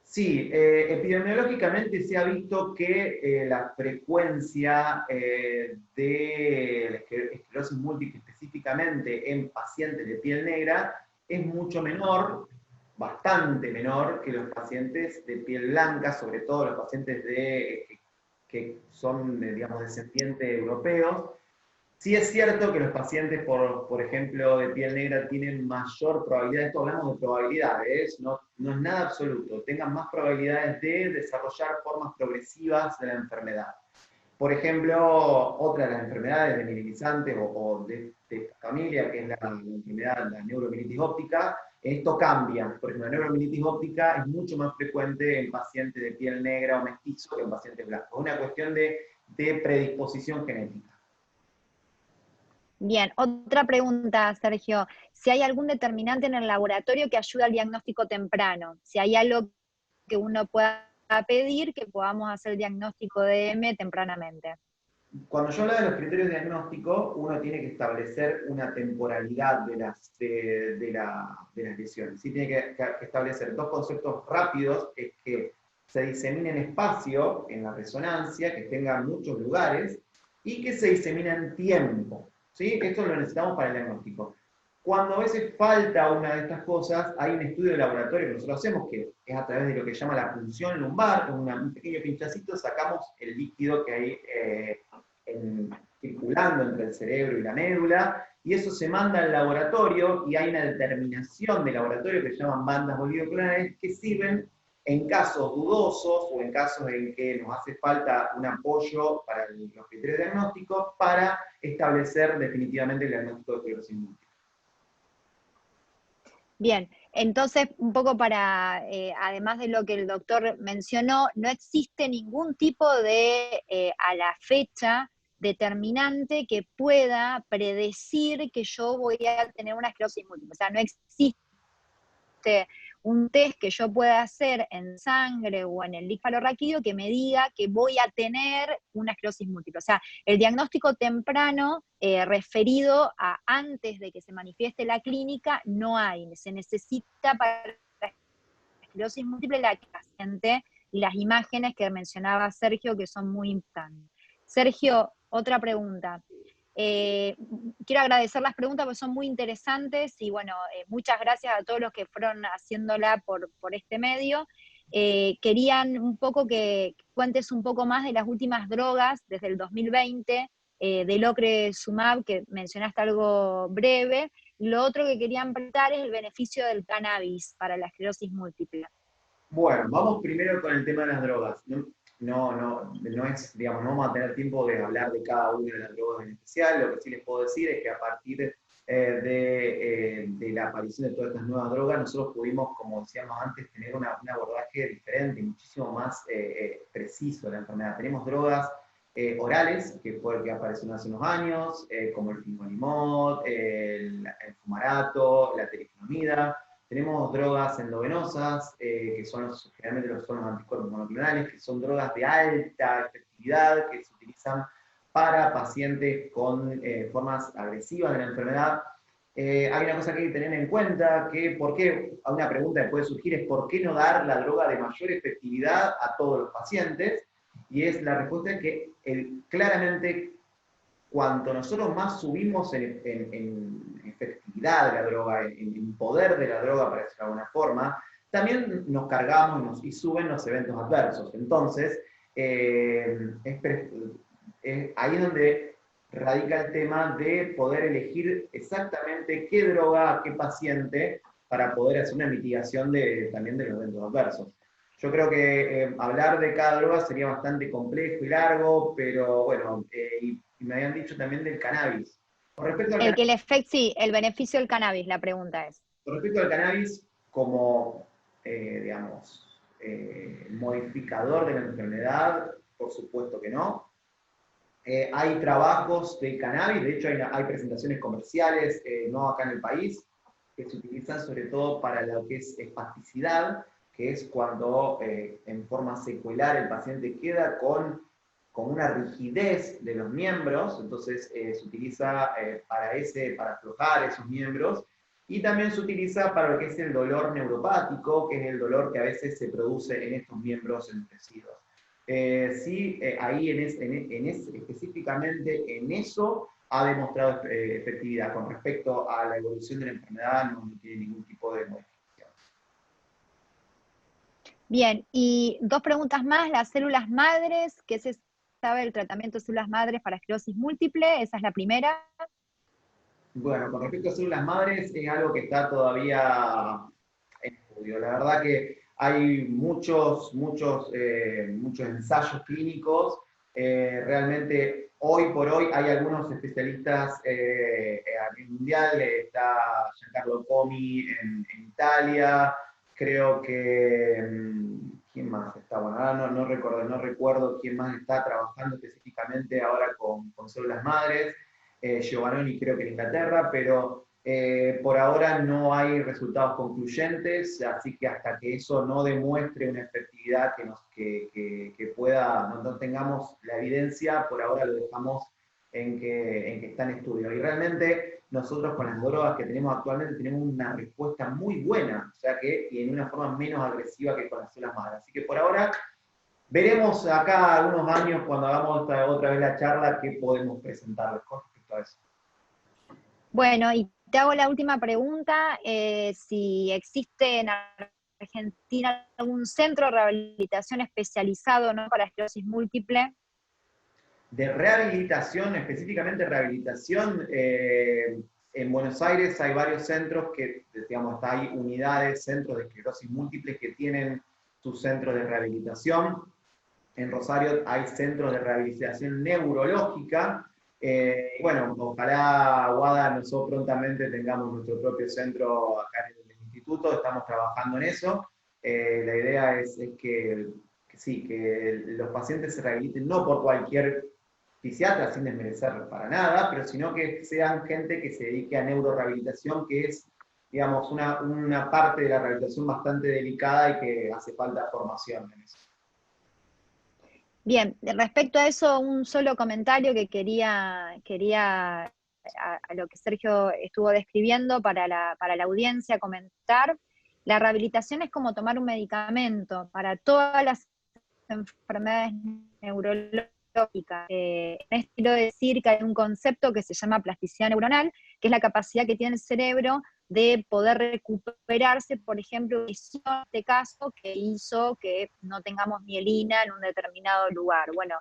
Sí, epidemiológicamente se ha visto que la frecuencia de la esclerosis múltiple específicamente en pacientes de piel negra es mucho menor, bastante menor que los pacientes de piel blanca, sobre todo los pacientes que son, digamos, descendientes europeos. Sí es cierto que los pacientes, por ejemplo, de piel negra tienen mayor probabilidad, esto hablamos de probabilidades, no no es nada absoluto, tengan más probabilidades de desarrollar formas progresivas de la enfermedad. Por ejemplo, otra de las enfermedades demielinizantes o de esta familia, que es la enfermedad, la neuromielitis óptica, esto cambia. Por ejemplo, la neuromielitis óptica es mucho más frecuente en pacientes de piel negra o mestizo que en pacientes blancos. Es una cuestión de predisposición genética. Bien, otra pregunta, Sergio. Si hay algún determinante en el laboratorio que ayude al diagnóstico temprano, si hay algo que uno pueda pedir que podamos hacer el diagnóstico de M tempranamente. Cuando yo hablo de los criterios diagnósticos, uno tiene que establecer una temporalidad de las lesiones. ¿Sí? Tiene que establecer dos conceptos rápidos, es que se disemine en espacio, en la resonancia, que tenga muchos lugares, y que se disemine en tiempo. ¿Sí? Esto lo necesitamos para el diagnóstico. Cuando a veces falta una de estas cosas, hay un estudio de laboratorio que nosotros hacemos, que es a través de lo que se llama la punción lumbar, con un pequeño pinchacito sacamos el líquido que hay circulando entre el cerebro y la médula, y eso se manda al laboratorio, y hay una determinación de laboratorio que se llaman bandas bolivioclonales, que sirven en casos dudosos o en casos en que nos hace falta un apoyo para los criterios diagnósticos para establecer definitivamente el diagnóstico de esclerosis múltiple. Bien, entonces un poco para, además de lo que el doctor mencionó, no existe ningún tipo de, a la fecha, determinante que pueda predecir que yo voy a tener una esclerosis múltiple. O sea, no existe un test que yo pueda hacer en sangre o en el linfarraquídeo que me diga que voy a tener una esclerosis múltiple. O sea, el diagnóstico temprano referido a antes de que se manifieste la clínica no hay. Se necesita para la esclerosis múltiple la paciente y las imágenes que mencionaba Sergio, que son muy importantes. Sergio, otra pregunta. Quiero agradecer las preguntas porque son muy interesantes y bueno, muchas gracias a todos los que fueron haciéndola por este medio. Querían un poco que cuentes un poco más de las últimas drogas desde el 2020, del ocrelizumab, que mencionaste algo breve. Lo otro que querían preguntar es el beneficio del cannabis para la esclerosis múltiple. Bueno, vamos primero con el tema de las drogas. No es, digamos, no vamos a tener tiempo de hablar de cada una de las drogas en especial. Lo que sí les puedo decir es que a partir de la aparición de todas estas nuevas drogas, nosotros pudimos, como decíamos antes, tener un abordaje diferente y muchísimo más preciso de la enfermedad. Tenemos drogas orales, que fue el que apareció hace unos años, como el fingolimod, el fumarato, la teriflunomida. Tenemos drogas endovenosas, que generalmente son los anticuerpos monoclonales, que son drogas de alta efectividad, que se utilizan para pacientes con formas agresivas de la enfermedad. Hay una cosa que hay que tener en cuenta, que una pregunta que puede surgir es ¿por qué no dar la droga de mayor efectividad a todos los pacientes? Y la respuesta es que claramente cuanto nosotros más subimos en efectividad de la droga, en poder de la droga, para decirlo de alguna forma, también nos cargamos y suben los eventos adversos. Entonces, ahí es donde radica el tema de poder elegir exactamente qué droga a qué paciente para poder hacer una mitigación también de los eventos adversos. Yo creo que hablar de cada droga sería bastante complejo y largo, pero bueno, y me habían dicho también del cannabis. Con respecto al el beneficio del cannabis, la pregunta es. Con respecto al cannabis, como, digamos, modificador de la enfermedad, por supuesto que no. Hay trabajos de cannabis, de hecho hay presentaciones comerciales, no acá en el país, que se utilizan sobre todo para lo que es espasticidad, que es cuando en forma secuelar el paciente queda con una rigidez de los miembros, entonces se utiliza para aflojar esos miembros, y también se utiliza para lo que es el dolor neuropático, que es el dolor que a veces se produce en estos miembros endurecidos. Ahí específicamente en eso ha demostrado efectividad. Con respecto a la evolución de la enfermedad no tiene ningún tipo de modificación. Bien, y dos preguntas más. Las células madres, ¿qué se sabe del tratamiento de células madres para esclerosis múltiple? Esa es la primera. Bueno, con respecto a células madres, es algo que está todavía estudio. La verdad que hay muchos ensayos clínicos. Realmente, hoy por hoy, hay algunos especialistas a nivel mundial. Está Giancarlo Comi en Italia. Creo que... ¿quién más está? Bueno, ahora no recuerdo quién más está trabajando específicamente ahora con células madres. Giovannoni creo que en Inglaterra, pero por ahora no hay resultados concluyentes, así que hasta que eso no demuestre una efectividad que pueda, no tengamos la evidencia, por ahora lo dejamos en que está en estudio. Y realmente nosotros con las drogas que tenemos actualmente tenemos una respuesta muy buena, o sea que y en una forma menos agresiva que con las células madre. Así que por ahora veremos acá algunos años cuando hagamos otra vez la charla qué podemos presentarles con respecto a eso. Bueno, y te hago la última pregunta, si existe en Argentina algún centro de rehabilitación especializado, ¿no?, para esclerosis múltiple. De rehabilitación, específicamente rehabilitación, en Buenos Aires hay varios centros que, digamos, hay unidades, centros de esclerosis múltiple que tienen sus centros de rehabilitación. En Rosario hay centros de rehabilitación neurológica. Bueno, ojalá, Guada, nosotros prontamente tengamos nuestro propio centro acá en el instituto, estamos trabajando en eso. La idea es que sí, que los pacientes se rehabiliten no por cualquier fisiatra, sin desmerecer para nada, pero sino que sean gente que se dedique a neurorehabilitación, que es, digamos, una parte de la rehabilitación bastante delicada y que hace falta formación en eso. Bien, respecto a eso, un solo comentario que quería a lo que Sergio estuvo describiendo para la audiencia comentar. La rehabilitación es como tomar un medicamento para todas las enfermedades neurológicas. Quiero decir que hay un concepto que se llama plasticidad neuronal, que es la capacidad que tiene el cerebro de poder recuperarse, por ejemplo, en este caso que hizo que no tengamos mielina en un determinado lugar. Bueno,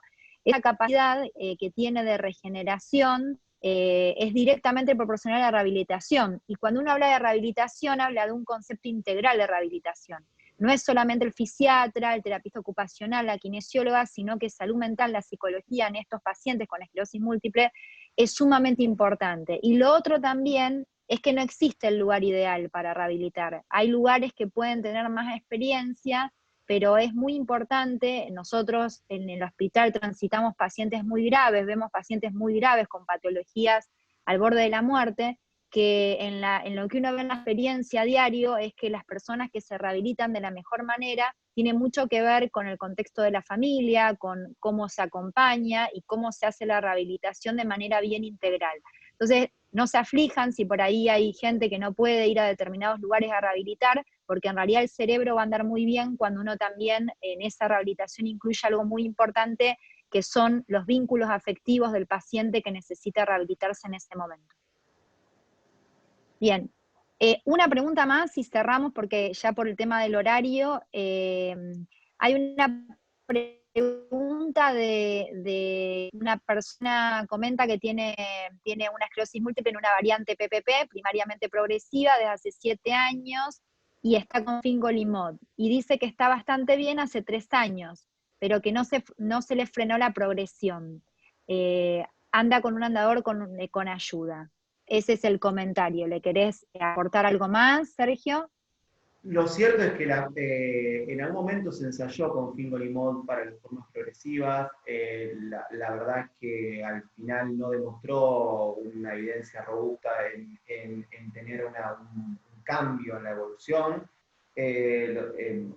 esa capacidad que tiene de regeneración es directamente proporcional a la rehabilitación. Y cuando uno habla de rehabilitación, habla de un concepto integral de rehabilitación. No es solamente el fisiatra, el terapista ocupacional, la kinesióloga, sino que salud mental, la psicología en estos pacientes con esclerosis múltiple es sumamente importante. Y lo otro también es que no existe el lugar ideal para rehabilitar. Hay lugares que pueden tener más experiencia, pero es muy importante, nosotros en el hospital transitamos pacientes muy graves, vemos pacientes muy graves con patologías al borde de la muerte, que en lo que uno ve en la experiencia a diario es que las personas que se rehabilitan de la mejor manera tienen mucho que ver con el contexto de la familia, con cómo se acompaña y cómo se hace la rehabilitación de manera bien integral. Entonces, no se aflijan si por ahí hay gente que no puede ir a determinados lugares a rehabilitar, porque en realidad el cerebro va a andar muy bien cuando uno también en esa rehabilitación incluye algo muy importante, que son los vínculos afectivos del paciente que necesita rehabilitarse en ese momento. Bien, una pregunta más y cerramos porque ya por el tema del horario, hay una pregunta de una persona, comenta que tiene una esclerosis múltiple en una variante PPP, primariamente progresiva, desde hace 7 años, y está con fingolimod, y dice que está bastante bien hace 3 años, pero que no se le frenó la progresión. Anda con un andador con ayuda. Ese es el comentario. ¿Le querés aportar algo más, Sergio? Lo cierto es que en algún momento se ensayó con fingolimod para las formas progresivas. La verdad es que al final no demostró una evidencia robusta en tener un cambio en la evolución.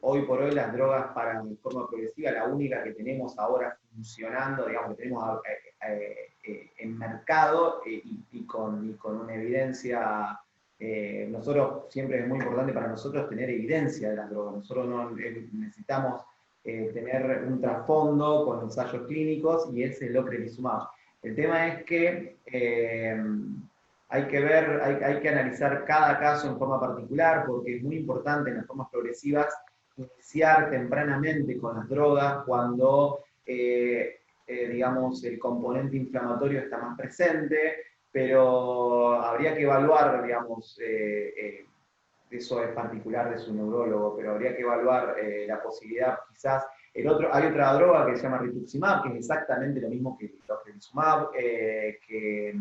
Hoy por hoy las drogas para la forma progresiva, la única que tenemos ahora funcionando, digamos, que tenemos en mercado y con una evidencia. Nosotros siempre es muy importante para nosotros tener evidencia de las drogas. Nosotros no necesitamos tener un trasfondo con ensayos clínicos y ese es lo ocrelizumab. El tema es que hay que analizar cada caso en forma particular porque es muy importante en las formas progresivas iniciar tempranamente con las drogas cuando digamos, el componente inflamatorio está más presente, pero habría que evaluar, digamos, eso es particular de su neurólogo, pero habría que evaluar la posibilidad, quizás, hay otra droga que se llama rituximab, que es exactamente lo mismo que el ocrelizumab, que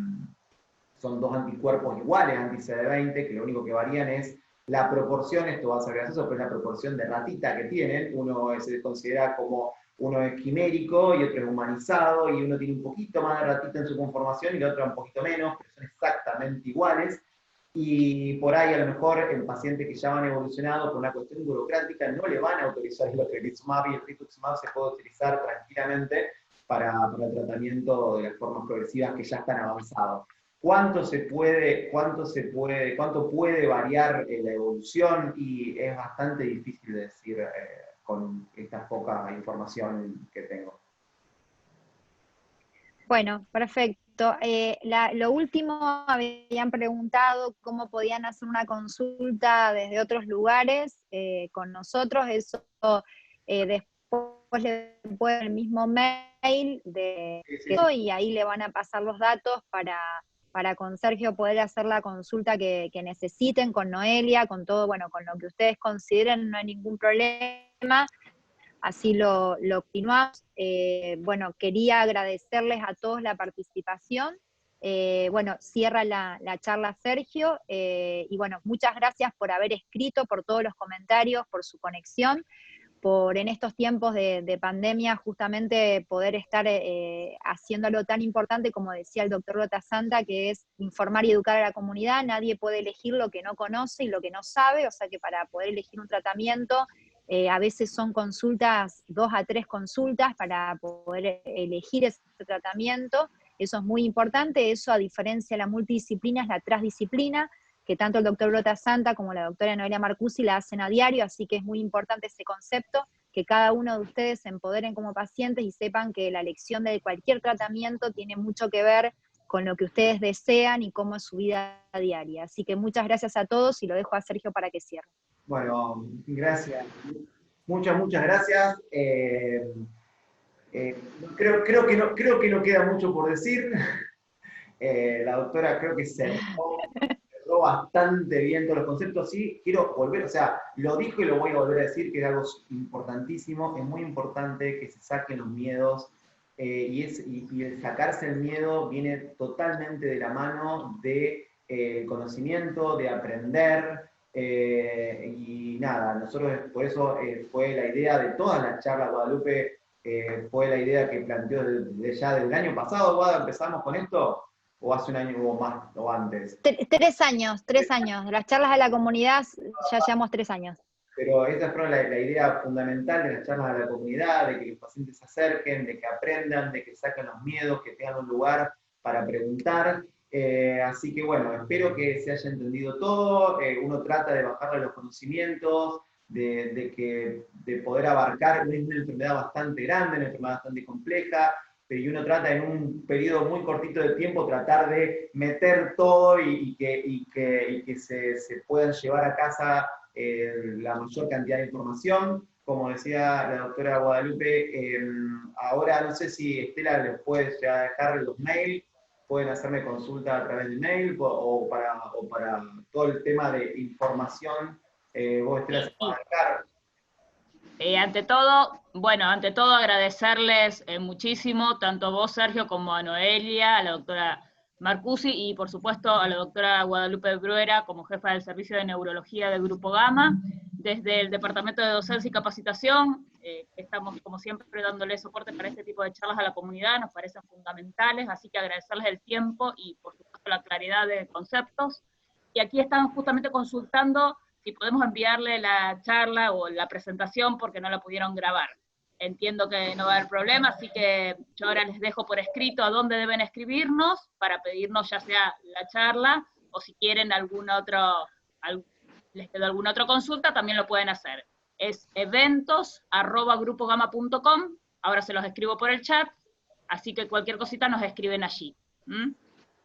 son dos anticuerpos iguales, anti-CD20, que lo único que varían es la proporción, esto va a ser gracioso, pero es la proporción de ratita que tienen. Uno se considera como uno es quimérico y otro es humanizado, y uno tiene un poquito más de ratita en su conformación y el otro un poquito menos, pero son exactamente iguales. Y por ahí a lo mejor en pacientes que ya van evolucionado por una cuestión burocrática no le van a autorizar el ocrelizumab, y el rituximab se puede utilizar tranquilamente para el tratamiento de las formas progresivas que ya están avanzados. ¿Cuánto puede variar la evolución? Y es bastante difícil de decir con esta poca información que tengo. Bueno, perfecto. Lo último, habían preguntado cómo podían hacer una consulta desde otros lugares con nosotros. Eso después le pueden el mismo mail y ahí le van a pasar los datos para con Sergio poder hacer la consulta que necesiten, con Noelia, con todo, bueno, con lo que ustedes consideren, no hay ningún problema. Así lo continuamos. Bueno, quería agradecerles a todos la participación. Bueno, cierra la charla Sergio, y bueno, muchas gracias por haber escrito, por todos los comentarios, por su conexión, por en estos tiempos de pandemia justamente poder estar haciéndolo tan importante como decía el doctor Lota Santa, que es informar y educar a la comunidad. Nadie puede elegir lo que no conoce y lo que no sabe, o sea que para poder elegir un tratamiento, a veces son consultas, 2 a 3 consultas para poder elegir ese tratamiento. Eso es muy importante. Eso, a diferencia de la multidisciplina, es la transdisciplina, que tanto el doctor Lota Santa como la doctora Noelia Marcusi la hacen a diario, así que es muy importante ese concepto, que cada uno de ustedes se empoderen como pacientes y sepan que la elección de cualquier tratamiento tiene mucho que ver con lo que ustedes desean y cómo es su vida diaria. Así que muchas gracias a todos y lo dejo a Sergio para que cierre. Bueno, gracias. Muchas gracias. Creo que no queda mucho por decir. La doctora creo que cerró bastante bien todos los conceptos. Sí, quiero volver, o sea, lo dijo y lo voy a volver a decir, que es algo importantísimo. Es muy importante que se saquen los miedos, y el sacarse el miedo viene totalmente de la mano de conocimiento, de aprender. Y nada, nosotros por eso fue la idea de todas las charlas, Guadalupe, fue la idea que planteó ya desde el año pasado. Guada, empezamos con esto, o hace un año o más, o antes. 3 años, 3 años. Las charlas de la comunidad ya llevamos 3 años. Pero esa fue la idea fundamental de las charlas de la comunidad, de que los pacientes se acerquen, de que aprendan, de que saquen los miedos, que tengan un lugar para preguntar. Así que bueno, espero que se haya entendido todo. Uno trata de bajarle los conocimientos, de poder abarcar. Es una enfermedad bastante grande, una enfermedad bastante compleja, y uno trata en un periodo muy cortito de tiempo tratar de meter todo y que se puedan llevar a casa la mayor cantidad de información. Como decía la doctora Guadalupe, ahora no sé si Estela les puede ya dejar los mails, pueden hacerme consulta a través de mail, o para todo el tema de información, vos Estela se va a dejar. Ante todo agradecerles muchísimo, tanto a vos, Sergio, como a Noelia, a la doctora Marcusi, y por supuesto a la doctora Guadalupe Bruera, como jefa del Servicio de Neurología del Grupo Gama, desde el Departamento de Docencia y Capacitación. Estamos, como siempre, dándole soporte para este tipo de charlas a la comunidad, nos parecen fundamentales, así que agradecerles el tiempo y, por supuesto, la claridad de conceptos. Y aquí están justamente consultando si podemos enviarle la charla o la presentación porque no la pudieron grabar. Entiendo que no va a haber problema, así que yo ahora les dejo por escrito a dónde deben escribirnos para pedirnos ya sea la charla, o si quieren les quedó alguna otra consulta, también lo pueden hacer. Es eventos@grupogama.com, ahora se los escribo por el chat, así que cualquier cosita nos escriben allí.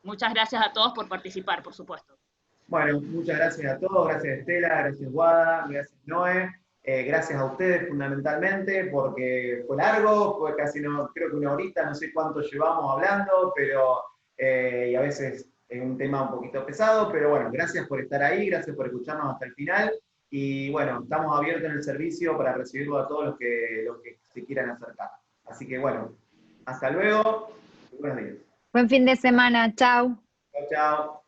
Muchas gracias a todos por participar, por supuesto. Bueno, muchas gracias a todos, gracias Estela, gracias Guada, gracias Noé, gracias a ustedes fundamentalmente, porque fue largo, fue casi, creo que una horita, no sé cuánto llevamos hablando, pero y a veces es un tema un poquito pesado, pero bueno, gracias por estar ahí, gracias por escucharnos hasta el final, y bueno, estamos abiertos en el servicio para recibirlo a todos los que se quieran acercar. Así que bueno, hasta luego, y buenos días. Buen fin de semana, chau. Chao, chao.